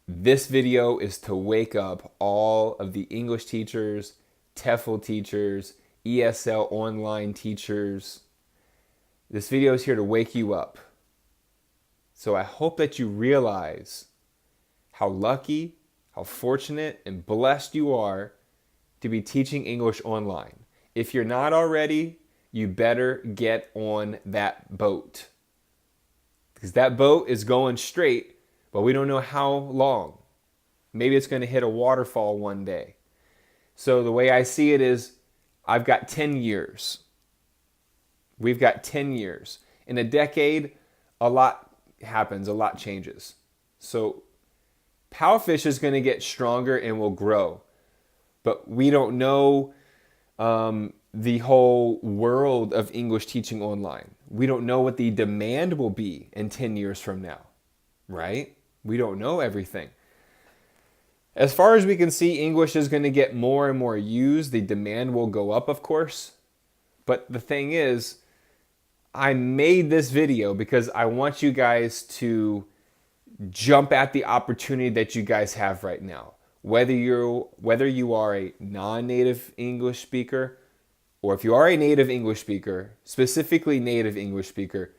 This video is to wake up all of the English teachers, TEFL teachers, ESL online teachers. This video is here to wake you up. So I hope that you realize how lucky, how fortunate, and blessed you are to be teaching English online. If you're not already, you better get on that boat. Because that boat is going straight, but we don't know how long. Maybe it's going to hit a waterfall one day. So the way I see it is, I've got 10 years. We've got 10 years. In a decade, a lot happens, a lot changes. So Powfish is going to get stronger and will grow. But we don't know the whole world of English teaching online. We don't know what the demand will be in 10 years from now, right? We don't know everything. As far as we can see, English is going to get more and more used. The demand will go up, of course. But the thing is, I made this video because I want you guys to jump at the opportunity that you guys have right now. Whether you are a non-native English speaker, or if you are a native English speaker, specifically native English speaker,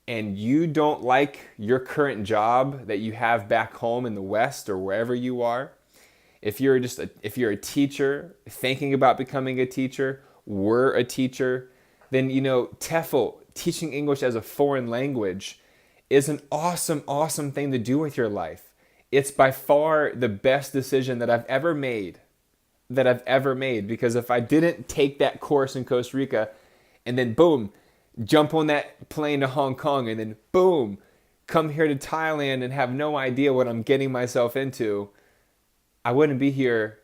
and you don't like your current job that you have back home in the West or wherever you are, if you're a teacher thinking about becoming a teacher, were a teacher, then TEFL, teaching English as a foreign language, is an awesome, awesome thing to do with your life. It's by far the best decision that I've ever made. Because if I didn't take that course in Costa Rica and then boom, jump on that plane to Hong Kong and then boom, come here to Thailand and have no idea what I'm getting myself into, I wouldn't be here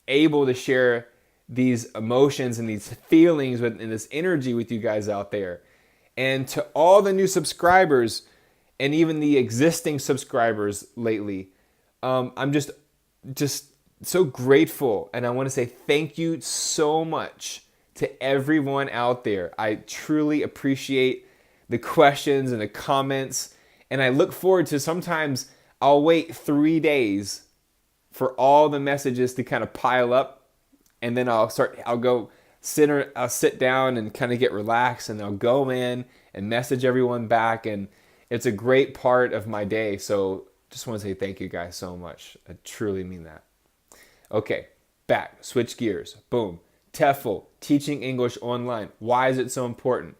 able to share these emotions and these feelings and this energy with you guys out there. And to all the new subscribers and even the existing subscribers lately, I'm just so grateful, and I want to say thank you so much to everyone out there. I truly appreciate the questions and the comments, and I look forward to, sometimes I'll wait 3 days for all the messages to kind of pile up, and then I'll sit down and kind of get relaxed, and I'll go in and message everyone back, and it's a great part of my day. So just want to say thank you guys so much. I truly mean that. Okay, back, switch gears, boom. TEFL, teaching English online. Why is it so important?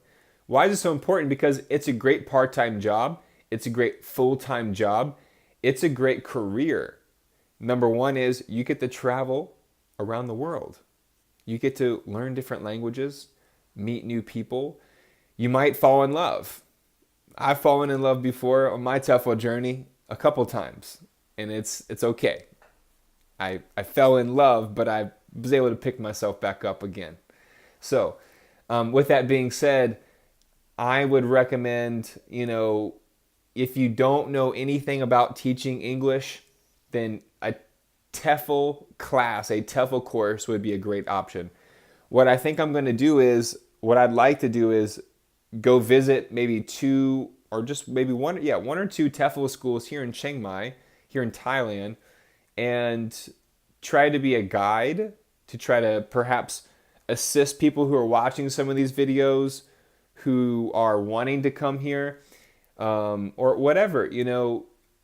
Why is it so important? Because it's a great part-time job. It's a great full-time job. It's a great career. Number one is you get to travel around the world. You get to learn different languages, meet new people. You might fall in love. I've fallen in love before on my TEFL journey a couple times, and it's okay. I fell in love, but I was able to pick myself back up again. So, with that being said, I would recommend, if you don't know anything about teaching English, then a TEFL class, a TEFL course would be a great option. What I'd like to do is go visit maybe two or just maybe one or two TEFL schools here in Chiang Mai, here in Thailand, and try to be a guide to try to perhaps assist people who are watching some of these videos who are wanting to come here, or whatever.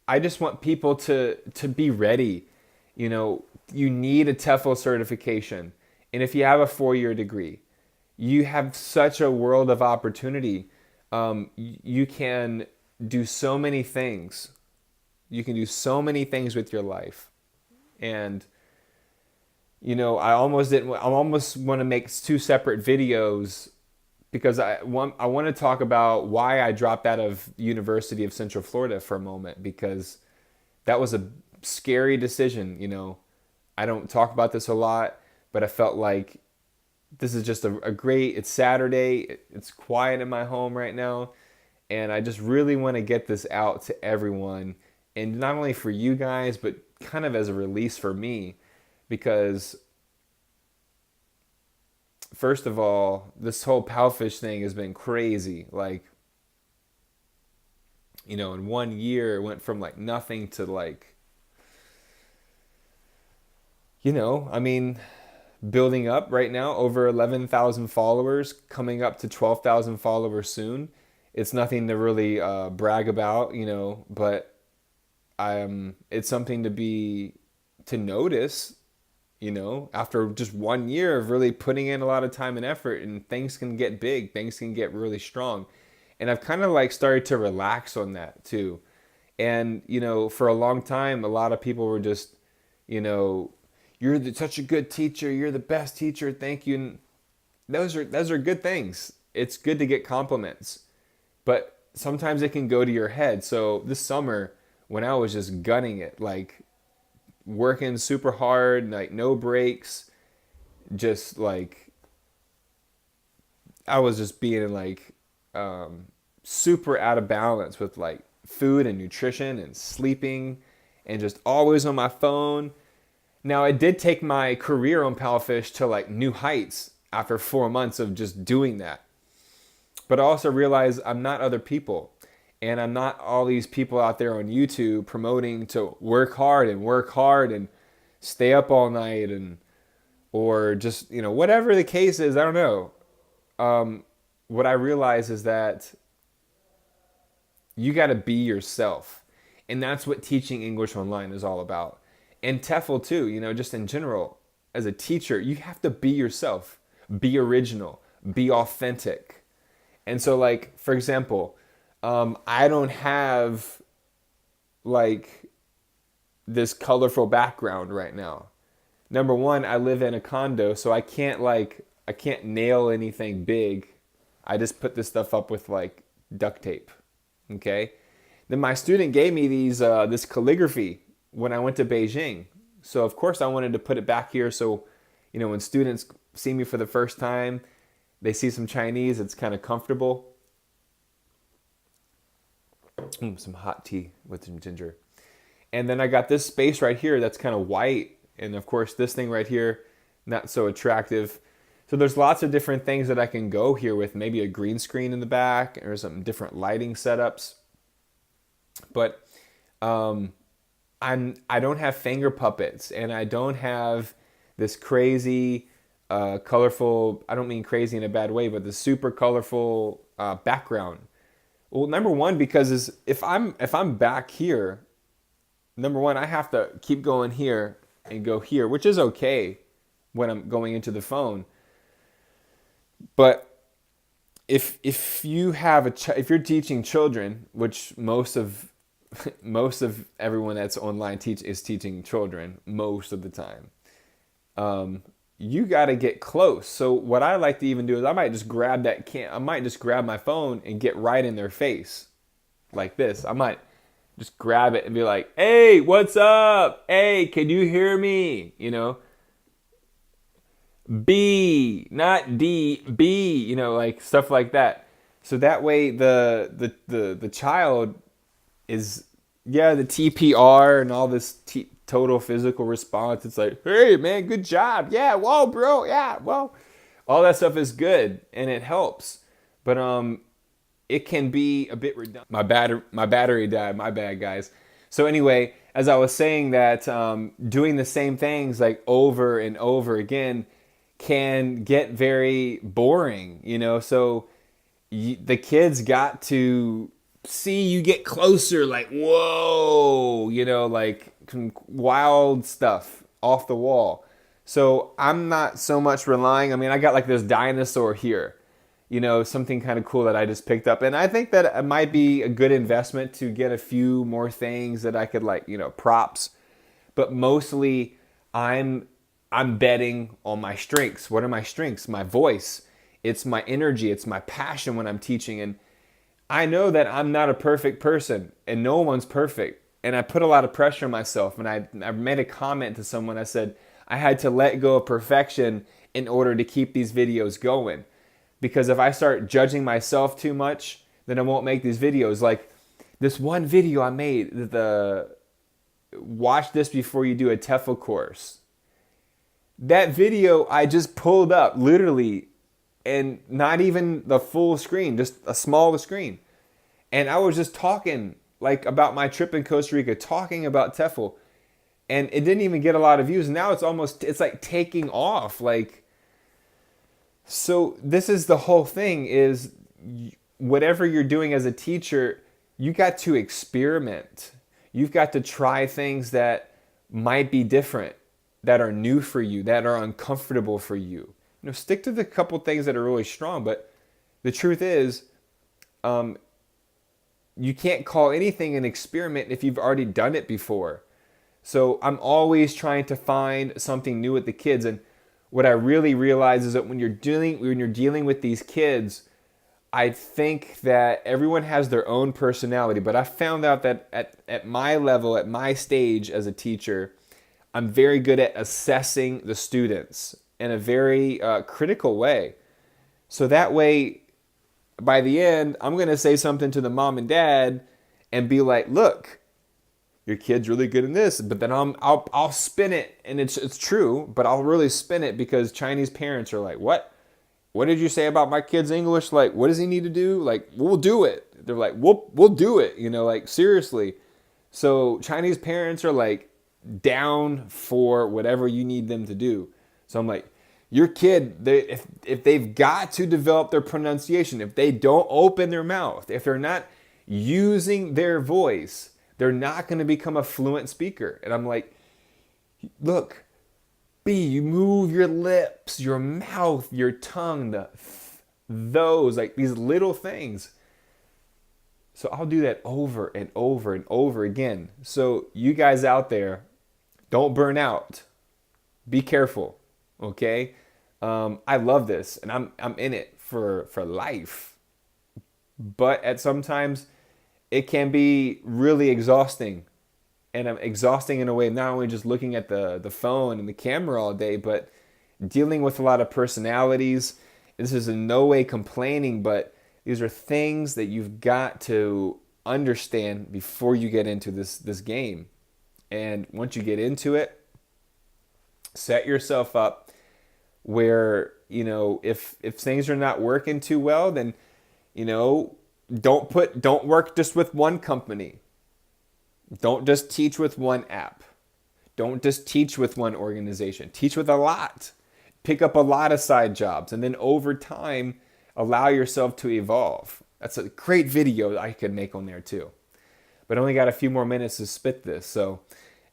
I just want people to be ready. You need a TEFL certification, and if you have a 4-year degree, you have such a world of opportunity. You can do so many things. You can do so many things with your life. And I almost want to make 2 separate videos, because I want to talk about why I dropped out of University of Central Florida for a moment, because that was a scary decision. I don't talk about this a lot, but I felt like this is just it's Saturday. It's quiet in my home right now, and I just really want to get this out to everyone, and not only for you guys, but kind of as a release for me, because first of all, this whole Powfish thing has been crazy. In 1 year, it went from nothing to I mean, building up right now, over 11,000 followers, coming up to 12,000 followers soon. It's nothing to really brag about, but it's something to notice, after just 1 year of really putting in a lot of time and effort, and things can get big, things can get really strong. And I've kind of like started to relax on that too. And, for a long time, a lot of people were just, such a good teacher. You're the best teacher. Thank you. And those are good things. It's good to get compliments, but sometimes it can go to your head. So this summer, when I was just gunning it, like working super hard, like no breaks, just like I was just being like super out of balance with like food and nutrition and sleeping, and just always on my phone. Now, it did take my career on Powerfish to like new heights after 4 months of just doing that. But I also realized I'm not other people. And I'm not all these people out there on YouTube promoting to work hard and stay up all night, or just, whatever the case is, I don't know. What I realize is that you got to be yourself. And that's what teaching English online is all about. And TEFL too, just in general, as a teacher, you have to be yourself, be original, be authentic. And so, like, for example, I don't have like this colorful background right now. Number one, I live in a condo, so I can't nail anything big. I just put this stuff up with like duct tape. Okay. Then my student gave me this calligraphy when I went to Beijing. So of course I wanted to put it back here, so when students see me for the first time, they see some Chinese, it's kind of comfortable. Some hot tea with some ginger. And then I got this space right here that's kind of white, and of course this thing right here, not so attractive. So there's lots of different things that I can go here with, maybe a green screen in the back or some different lighting setups. But I don't have finger puppets, and I don't have this crazy, colorful, I don't mean crazy in a bad way, but the super colorful background. Well, number one, because if I'm back here, number one, I have to keep going here and go here, which is okay when I'm going into the phone. But if you have if you're teaching children, which most of everyone that's online is teaching children most of the time, you got to get close. So what I like to even do is I might just grab my phone and get right in their face like this. I might just grab it and be like, "Hey, what's up? Hey, can you hear me?" B, not D, B, like stuff like that. So that way the child is, the TPR and all this total physical response. It's like, "Hey man, good job. Yeah, whoa bro. Yeah, whoa." All that stuff is good and it helps. But it can be a bit redundant. My battery died. My bad, guys. So anyway, as I was saying that, doing the same things like over and over again can get very boring, so the kids got to see you get closer, like, whoa, like wild stuff off the wall. So I'm not so much relying, I got like this dinosaur here, something kind of cool that I just picked up. And I think that it might be a good investment to get a few more things that I could like, props. But mostly I'm betting on my strengths. What are my strengths? My voice. It's my energy. It's my passion when I'm teaching. And I know that I'm not a perfect person, and no one's perfect. And I put a lot of pressure on myself. And I made a comment to someone. I said, I had to let go of perfection in order to keep these videos going. Because if I start judging myself too much, then I won't make these videos. Like this one video I made, watch this before you do a TEFL course. That video I just pulled up, literally, and not even the full screen, just a smaller screen. And I was just talking like about my trip in Costa Rica, talking about TEFL. and it didn't even get a lot of views. Now it's like taking off. Like, so this is the whole thing is whatever you're doing as a teacher, you got to experiment. You've got to try things that might be different, that are new for you, that are uncomfortable for you. You know, stick to the couple things that are really strong, but the truth is, you can't call anything an experiment if you've already done it before. So I'm always trying to find something new with the kids. And what I really realize is that when you're dealing with these kids, I think that everyone has their own personality. But I found out that at my level, at my stage as a teacher, I'm very good at assessing the students in a very critical way. So that way, by the end, I'm going to say something to the mom and dad and be like, look, your kid's really good in this, but then I'll spin it, and it's true, but I'll really spin it because Chinese parents are like, what? What did you say about my kid's English? Like, what does he need to do? Like, we'll do it. They're like, we'll do it, you know, like seriously. So Chinese parents are like down for whatever you need them to do. So I'm like, your kid, if they've got to develop their pronunciation, if they don't open their mouth, if they're not using their voice, they're not going to become a fluent speaker. And I'm like, look, you move your lips, your mouth, your tongue, those, like these little things. So I'll do that over and over and over again. So you guys out there, don't burn out. Be careful, okay? I love this, and I'm in it for life. But at sometimes it can be really exhausting. And I'm exhausting in a way, not only just looking at the phone and the camera all day, but dealing with a lot of personalities. This is in no way complaining, but these are things that you've got to understand before you get into this game. And once you get into it, set yourself up where, you know, if things are not working too well, then, you know, don't work just with one company. Don't just teach with one app. Don't just teach with one organization. Teach with a lot. Pick up a lot of side jobs, and then over time, allow yourself to evolve. That's a great video that I could make on there too. But I only got a few more minutes to spit this. So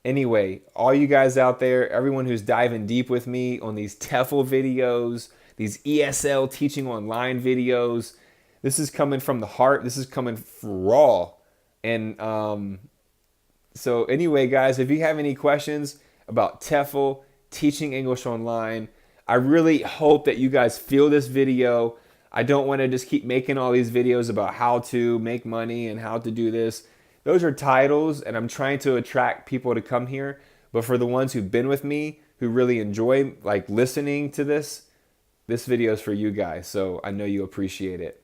anyway, all you guys out there, everyone who's diving deep with me on these TEFL videos, these ESL teaching online videos, this is coming from the heart. This is coming raw. And so anyway, guys, if you have any questions about TEFL, teaching English online, I really hope that you guys feel this video. I don't want to just keep making all these videos about how to make money and how to do this. Those are titles, and I'm trying to attract people to come here. But for the ones who've been with me, who really enjoy like listening to this video is for you guys. So I know you appreciate it.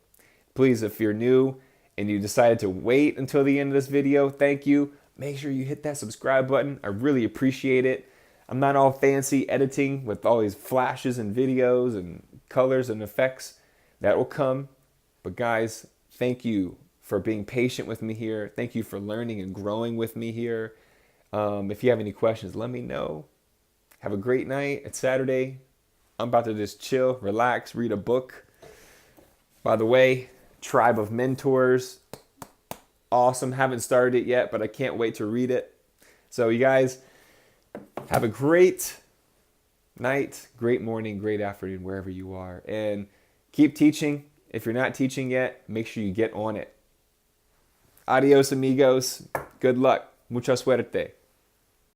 Please, if you're new and you decided to wait until the end of this video, thank you. Make sure you hit that subscribe button. I really appreciate it. I'm not all fancy editing with all these flashes and videos and colors and effects. That will come. But guys, thank you for being patient with me here. Thank you for learning and growing with me here. If you have any questions, let me know. Have a great night. It's Saturday. I'm about to just chill, relax, read a book. By the way, Tribe of Mentors. Awesome. Haven't started it yet, but I can't wait to read it. So you guys have a great night, great morning, great afternoon, wherever you are. And keep teaching. If you're not teaching yet, make sure you get on it. Adios, amigos. Good luck. Mucha suerte.